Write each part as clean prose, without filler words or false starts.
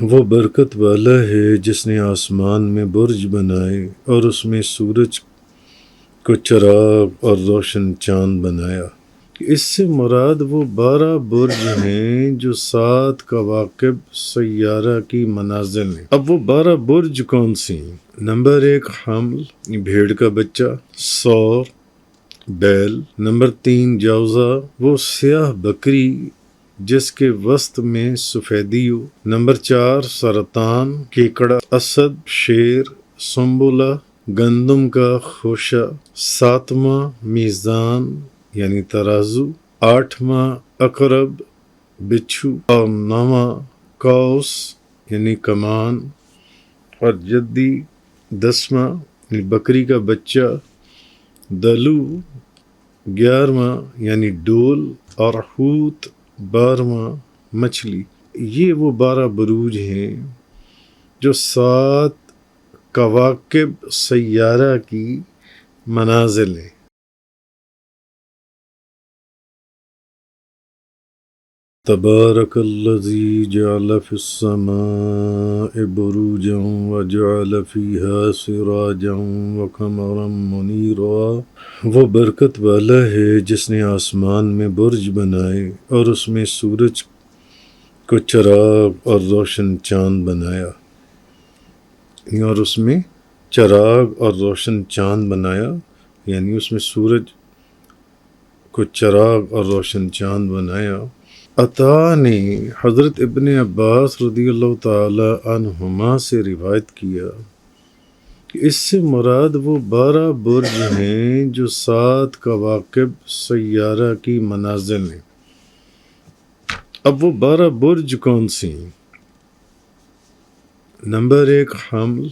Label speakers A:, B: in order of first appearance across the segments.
A: وہ برکت والا ہے جس نے آسمان میں برج بنائے اور اس میں سورج کو چراغ اور روشن چاند بنایا۔ اس سے مراد وہ 12 برج ہیں جو 7 کواکب سیارہ کی منازل ہیں۔ اب وہ 12 برج کون سی ہیں؟ نمبر 1 حمل، بھیڑ کا بچہ، ثور، بیل۔ نمبر 3 جوزہ، وہ سیاہ بکری جس کے وسط میں سفیدی ہو۔ نمبر 4 سرطان، کیکڑا، اسد، شیر، سنبلہ، گندم کا خوشہ۔ 7واں میزان یعنی ترازو۔ 8واں عقرب، بچھو، اور 9واں قوس یعنی کمان، اور جدی 10واں یعنی بکری کا بچہ، دلو 11واں یعنی ڈول، اور حوت 12واں مچھلی۔ یہ وہ 12 بروج ہیں جو 7 کواکب سیارہ کی منازل ہیں۔ تبارک الذی جعل فی السماء بروجا وجعل فیہا سراجا وقمرا منیرا۔ وہ برکت والا ہے جس نے آسمان میں برج بنائے اور اس میں سورج کو چراغ اور روشن چاند بنایا، اور اس میں چراغ اور روشن چاند بنایا، یعنی اس میں سورج کو چراغ اور روشن چاند بنایا۔ عطا نے حضرت ابن عباس رضی اللہ تعالی عنہما سے روایت کیا کہ اس سے مراد وہ 12 برج ہیں جو 7 کواکب سیارہ کی منازل ہیں۔ اب وہ 12 برج کون سی ہیں؟ نمبر 1 حمل،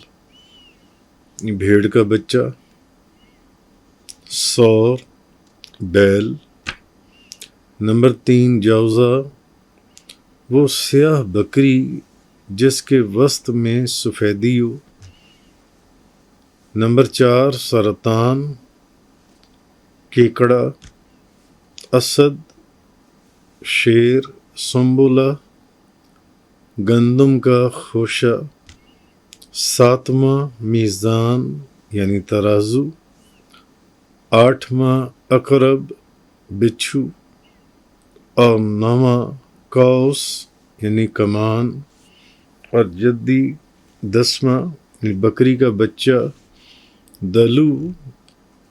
A: بھیڑ کا بچہ، ثور، بیل۔ نمبر 3 جوزہ، وہ سیاہ بکری جس کے وسط میں سفیدی ہو۔ نمبر 4 سرطان، کیکڑا، اسد، شیر، سنبلہ، گندم کا خوشہ۔ 7واں میزان یعنی ترازو۔ 8واں عقرب، بچھو، اور 9واں قوس یعنی کمان، اور جدی 10واں یعنی بکری کا بچہ، دلو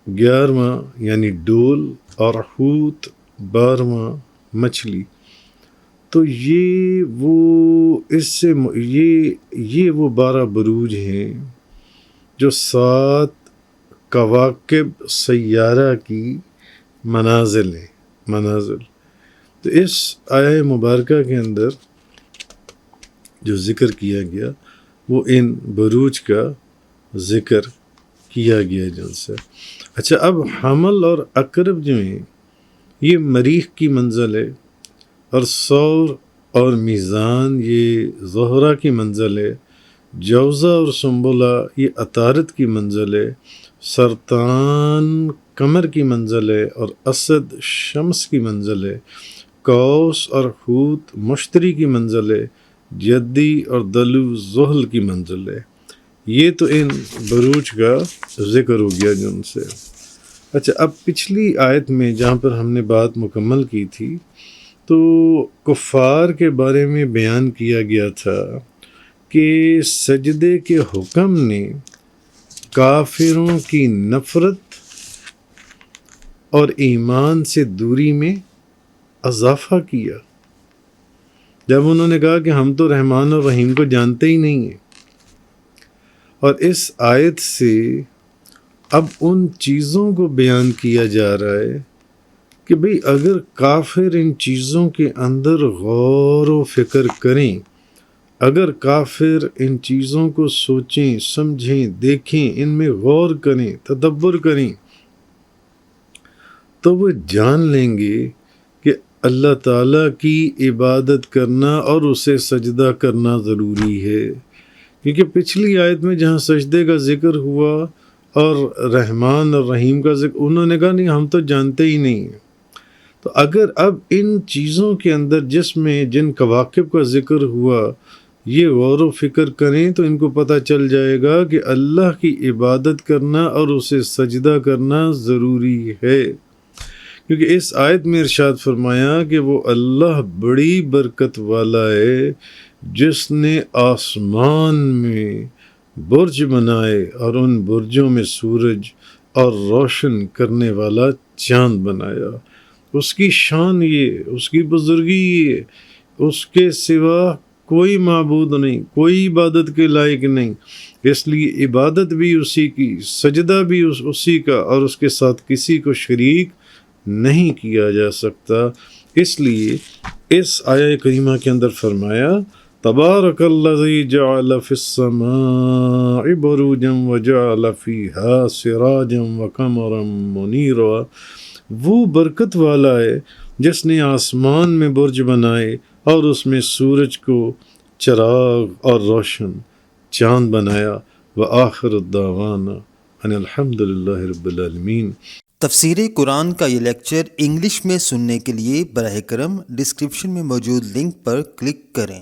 A: 11واں یعنی ڈول، اور حوت 12واں مچھلی۔ تو یہ وہ 12 بروج ہیں جو 7 کواکب سیارہ کی منازل ہیں۔ تو اس آیہ مبارکہ کے اندر جو ذکر کیا گیا وہ ان بروج کا ذکر کیا گیا جن سے۔ اچھا، اب حمل اور عقرب جو ہیں یہ مریخ کی منزل ہے، اور ثور اور میزان یہ زہرہ کی منزل ہے، جوزہ اور سنبلہ یہ عطارد کی منزل ہے، سرطان قمر کی منزل ہے، اور اسد شمس کی منزل ہے، قوس اور حوت مشتری کی منزل ہے، جدی اور دلو زحل کی منزل ہے۔ یہ تو ان بروج کا ذکر ہو گیا جن سے۔ اچھا، اب پچھلی آیت میں جہاں پر ہم نے بات مکمل کی تھی تو کفار کے بارے میں بیان کیا گیا تھا کہ سجدے کے حکم نے کافروں کی نفرت اور ایمان سے دوری میں اضافہ کیا، جب انہوں نے کہا کہ ہم تو رحمان اور رحیم کو جانتے ہی نہیں ہیں۔ اور اس آیت سے اب ان چیزوں کو بیان کیا جا رہا ہے کہ بھئی اگر کافر ان چیزوں کے اندر غور و فکر کریں، اگر کافر ان چیزوں کو سوچیں، سمجھیں، دیکھیں، ان میں غور کریں، تدبر کریں، تو وہ جان لیں گے کہ اللہ تعالیٰ کی عبادت کرنا اور اسے سجدہ کرنا ضروری ہے۔ کیونکہ پچھلی آیت میں جہاں سجدے کا ذکر ہوا اور رحمان اور رحیم کا ذکر، انہوں نے کہا نہیں ہم تو جانتے ہی نہیں ہیں۔ تو اگر اب ان چیزوں کے اندر جس میں جن کواکب کا ذکر ہوا یہ غور و فکر کریں تو ان کو پتہ چل جائے گا کہ اللہ کی عبادت کرنا اور اسے سجدہ کرنا ضروری ہے، کیونکہ اس آیت میں ارشاد فرمایا کہ وہ اللہ بڑی برکت والا ہے جس نے آسمان میں برج بنائے اور ان برجوں میں سورج اور روشن کرنے والا چاند بنایا۔ اس کی شان یہ، اس کی بزرگی یہ، اس کے سوا کوئی معبود نہیں، کوئی عبادت کے لائق نہیں، اس لیے عبادت بھی اسی کی، سجدہ بھی اسی کا، اور اس کے ساتھ کسی کو شریک نہیں کیا جا سکتا۔ اس لیے اس آیہ کریمہ کے اندر فرمایا تبارک الذی جعل فی السماء بروجا وجعل فیہا سراجا وقمرا منیرا، وہ برکت والا ہے جس نے آسمان میں برج بنائے اور اس میں سورج کو چراغ اور روشن چاند بنایا۔ وآخر الدعوانا ان الحمد للہ رب العالمین۔
B: تفسیر قرآن کا یہ لیکچر انگلش میں سننے کے لیے براہ کرم ڈسکرپشن میں موجود لنک پر کلک کریں۔